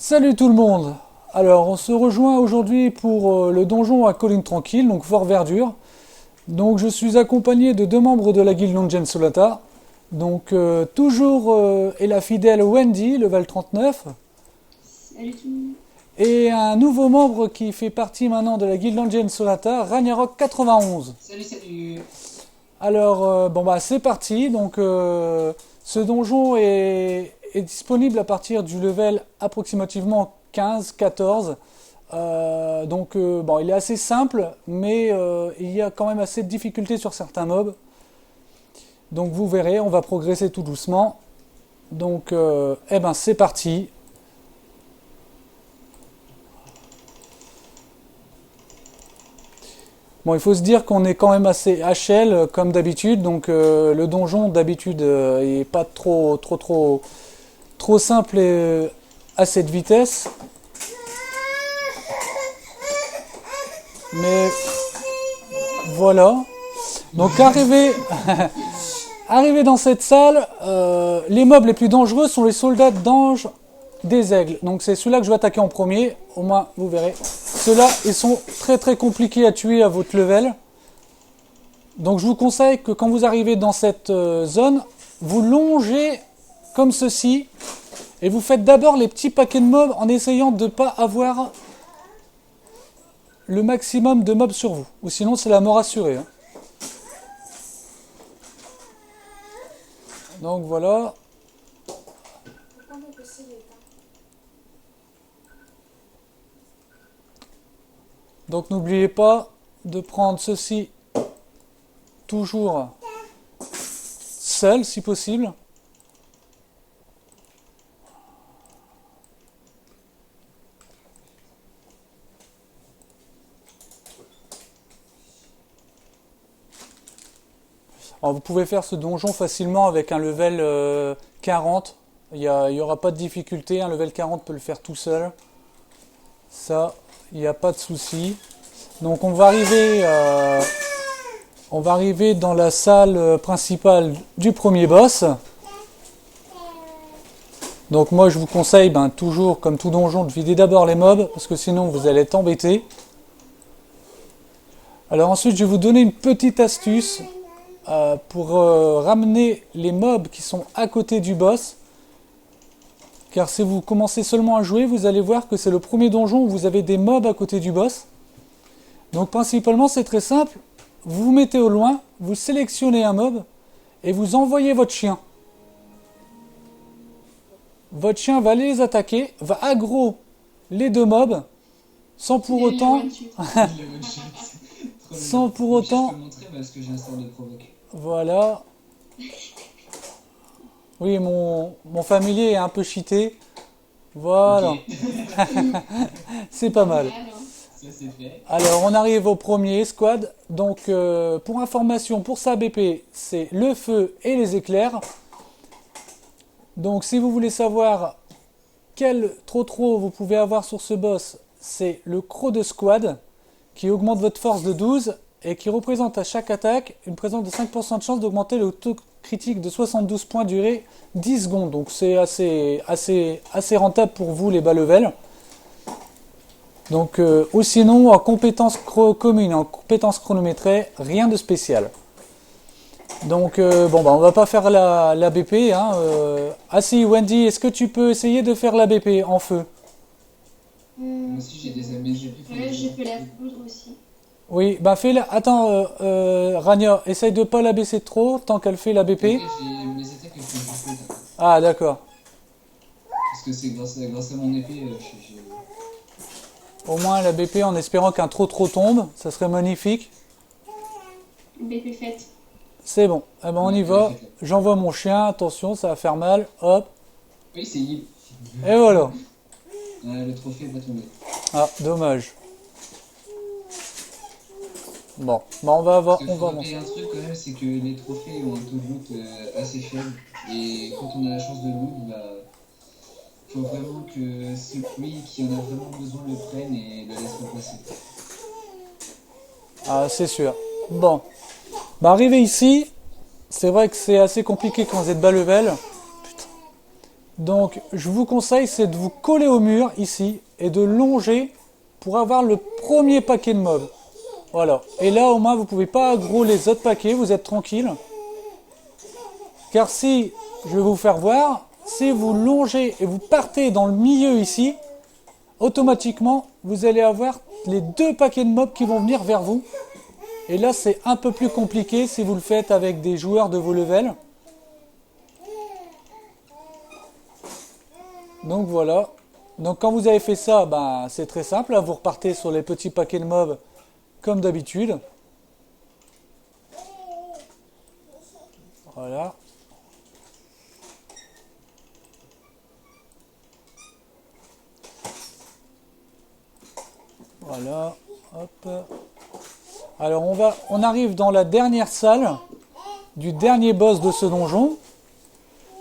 Salut tout le monde! Alors, on se rejoint aujourd'hui pour le donjon à Colline Tranquille, donc Fort Verdure. Donc, je suis accompagné de deux membres de la guilde Longen Solata. Donc, toujours est la fidèle Wendy, level 39, Salut tout le monde. et un nouveau membre qui fait partie maintenant de la guilde Longen Solata, Ragnarok 91. Salut, salut. Alors, bon bah c'est parti. Donc, ce donjon est disponible à partir du level approximativement 15-14. Bon, il est assez simple, mais il y a quand même assez de difficultés sur certains mobs. Donc, vous verrez, on va progresser tout doucement. Donc, c'est parti. Bon, il faut se dire qu'on est quand même assez HL comme d'habitude, donc le donjon d'habitude est pas trop simple à cette vitesse. Mais voilà. Donc arrivé dans cette salle, les mobs les plus dangereux sont les soldats d'ange des aigles. Donc c'est ceux-là que je vais attaquer en premier. Au moins vous verrez. Ceux-là, ils sont très compliqués à tuer à votre level. Donc je vous conseille que quand vous arrivez dans cette zone, vous longez comme ceci. Et vous faites d'abord les petits paquets de mobs en essayant de ne pas avoir le maximum de mobs sur vous. Ou sinon c'est la mort assurée. Hein. Donc voilà. Donc n'oubliez pas de prendre ceci toujours seul si possible. Alors vous pouvez faire ce donjon facilement avec un level 40. Il y aura pas de difficulté, un level 40 peut le faire tout seul. Ça, il n'y a pas de souci. Donc on va arriver dans la salle principale du premier boss. Donc moi je vous conseille toujours comme tout donjon de vider d'abord les mobs parce que sinon vous allez être embêté. Alors ensuite je vais vous donner une petite astuce pour ramener les mobs qui sont à côté du boss. Car si vous commencez seulement à jouer, vous allez voir que c'est le premier donjon où vous avez des mobs à côté du boss. Donc principalement c'est très simple, vous vous mettez au loin, vous sélectionnez un mob et vous envoyez votre chien. Votre chien va aller les attaquer, va aggro les deux mobs, sans pour autant, sans pour Je peux autant, montrer parce que j'ai un sort de provoque. voilà. Oui, mon familier est un peu cheaté, voilà, Ok, c'est pas mal. ça c'est fait. Alors, on arrive au premier squad. Donc, pour information, pour sa BP, c'est le feu et les éclairs. Donc, si vous voulez savoir quel trop vous pouvez avoir sur ce boss, c'est le croc de squad qui augmente votre force de 12 et qui représente à chaque attaque une présence de 5% de chance d'augmenter le taux critique de 72 points durée 10 secondes. Donc, c'est assez rentable pour vous les bas level. Donc, ou sinon, en compétences communes, en compétences chronométrées, rien de spécial. Donc, on va pas faire la BP. Hein, Ah si, Wendy, est-ce que tu peux essayer de faire la BP en feu? Moi aussi j'ai des amis, j'ai Ouais, j'ai fait la foudre aussi. Oui, bah fais-la. Attends, Rania, essaye de pas la baisser trop tant qu'elle fait la BP. T'inquiète, j'ai mes attaques elles font du feu, t'inquiète. Ah, d'accord. Parce que c'est grâce à mon épée, Au moins la BP en espérant qu'un trop tombe, ça serait magnifique. BP faite. C'est bon. Eh ben, on y Ouais, elle est va. faite, là. J'envoie mon chien. Attention, ça va faire mal. Hop. Oui, c'est Yves. Et voilà. Le trophée va tomber. Ah, dommage. Bon, bah on va avoir, Parce qu'il on faut va rappeler avancer. un truc quand même, c'est que les trophées ont un taux de loot assez faible. Et quand on a la chance de loot, bah, faut vraiment que celui qui en a vraiment besoin le prenne et le laisse repasser. Ah, c'est sûr. Bon, bah arrivé ici, c'est vrai que c'est assez compliqué quand vous êtes bas level. Donc, je vous conseille, c'est de vous coller au mur ici et de longer pour avoir le premier paquet de mobs. Voilà. Et là, au moins, vous ne pouvez pas aggro les autres paquets, vous êtes tranquille. Car si, je vais vous faire voir, si vous longez et vous partez dans le milieu ici, automatiquement, vous allez avoir les deux paquets de mobs qui vont venir vers vous. Et là, c'est un peu plus compliqué si vous le faites avec des joueurs de vos levels. Donc voilà. Donc quand vous avez fait ça, ben, c'est très simple. Là, vous repartez sur les petits paquets de mobs comme d'habitude. Voilà. Voilà. Hop. Alors on arrive dans la dernière salle du dernier boss de ce donjon.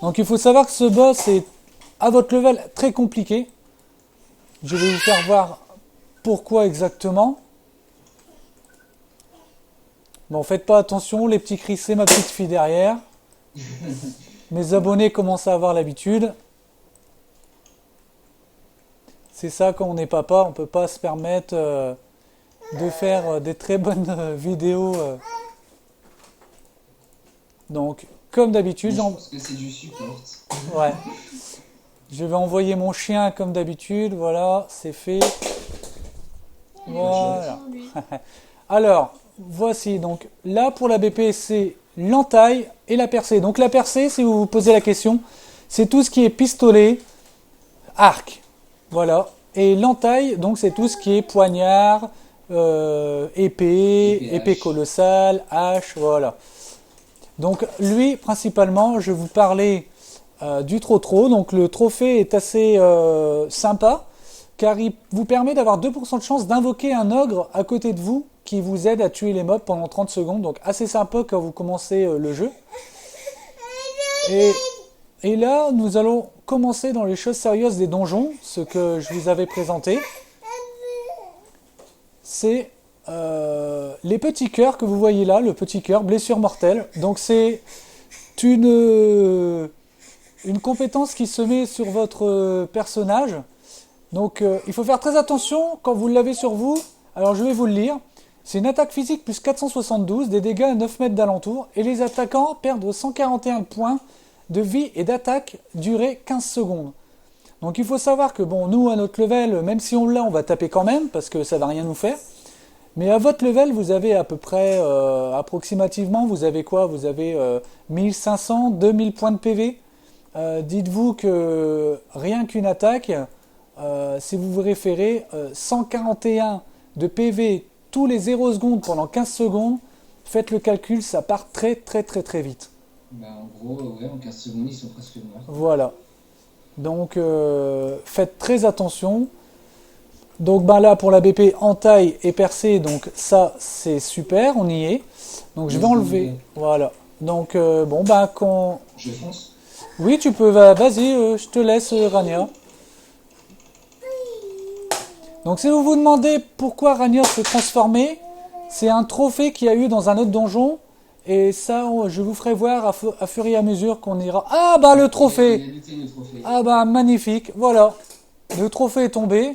Donc il faut savoir que ce boss est à votre level très compliqué. Je vais vous faire voir pourquoi exactement. Bon, faites pas attention, les petits cris, c'est ma petite fille derrière. Mes abonnés commencent à avoir l'habitude. C'est ça, quand on est papa, on peut pas se permettre de faire des très bonnes vidéos. Donc, comme d'habitude, Je pense que c'est du support. ouais. Je vais envoyer mon chien comme d'habitude. Voilà, c'est fait. Voilà. Alors, voici. Donc, là, pour la BP, c'est l'entaille et la percée. Donc, la percée, si vous vous posez la question, c'est tout ce qui est pistolet, arc. Voilà. Et l'entaille, donc, c'est tout ce qui est poignard, épée colossale, hache, voilà. Donc, lui, principalement, je vais vous parler du trotro. Donc le trophée est assez sympa car il vous permet d'avoir 2% de chance d'invoquer un ogre à côté de vous qui vous aide à tuer les mobs pendant 30 secondes. Donc assez sympa quand vous commencez le jeu. Et là, nous allons commencer dans les choses sérieuses des donjons. Ce que je vous avais présenté, c'est les petits cœurs que vous voyez là, le petit cœur, blessure mortelle. Donc c'est une compétence qui se met sur votre personnage. Donc il faut faire très attention quand vous l'avez sur vous. Alors je vais vous le lire. C'est une attaque physique plus 472, des dégâts à 9 mètres d'alentour, et les attaquants perdent 141 points de vie et d'attaque durée 15 secondes. Donc il faut savoir que bon, nous à notre level, même si on l'a, on va taper quand même, parce que ça va rien nous faire. Mais à votre level, vous avez à peu près, approximativement, vous avez quoi? Vous avez 1500, 2000 points de PV. Dites-vous que rien qu'une attaque, si vous vous référez, 141 de PV tous les 0 secondes pendant 15 secondes, faites le calcul, ça part très très très très vite. Bah, en gros, ouais, en 15 secondes, ils sont presque morts. Voilà. Donc faites très attention. Donc ben là pour la BP entaille et percée, donc ça c'est super, on y est. Donc je vais enlever. Voilà. Donc bon ben quand. Je fonce. Oui tu peux, vas-y, je te laisse Rania. Donc si vous vous demandez pourquoi Rania s'est transformée, c'est un trophée qu'il y a eu dans un autre donjon. Et ça je vous ferai voir à fur et à mesure qu'on ira. Ah bah le trophée. Il a lutté le trophée. Ah bah magnifique, voilà. Le trophée est tombé.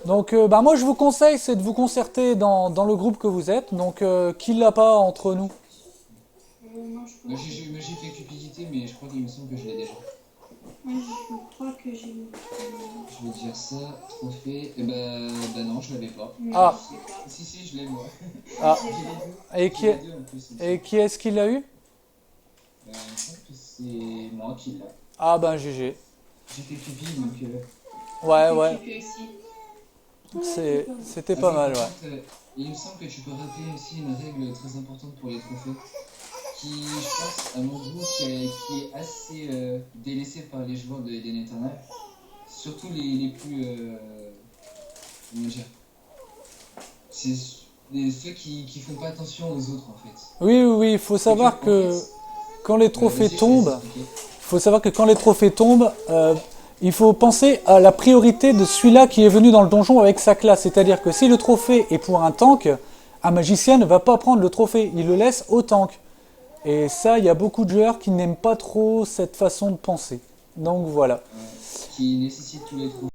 Donc bah moi je vous conseille, c'est de vous concerter dans le groupe que vous êtes. Donc qui l'a pas entre nous? Non, je Moi pense. j'ai fait cupidité, mais je crois qu'il me semble que je l'ai déjà. Ouais, je crois que j'ai. Je vais dire ça, trophée. Et bah non, je l'avais pas. Ah. Si, je l'ai moi. Ah. J'ai les deux. Et qui, J'ai les deux en plus. il me et qui est-ce qui l'a eu? semble. Il me semble que c'est moi qui l'ai. Ah ben GG. J'ai fait cupid, donc. Ouais, J'ai aussi. c'était pas mal, ouais. Il me semble que tu peux rappeler aussi une règle très importante pour les trophées, qui, je pense, à mon goût, qui est assez délaissée par les joueurs de Eden Eternal, surtout les plus, comment dire, c'est ceux qui font pas attention aux autres en fait. Oui, il faut savoir que quand les trophées Vas-y, je te laisse tombent, expliquer. il faut penser à la priorité de celui-là qui est venu dans le donjon avec sa classe. C'est-à-dire que si le trophée est pour un tank, un magicien ne va pas prendre le trophée, il le laisse au tank. Et ça, il y a beaucoup de joueurs qui n'aiment pas trop cette façon de penser. Donc voilà. qui nécessite tous les trophées.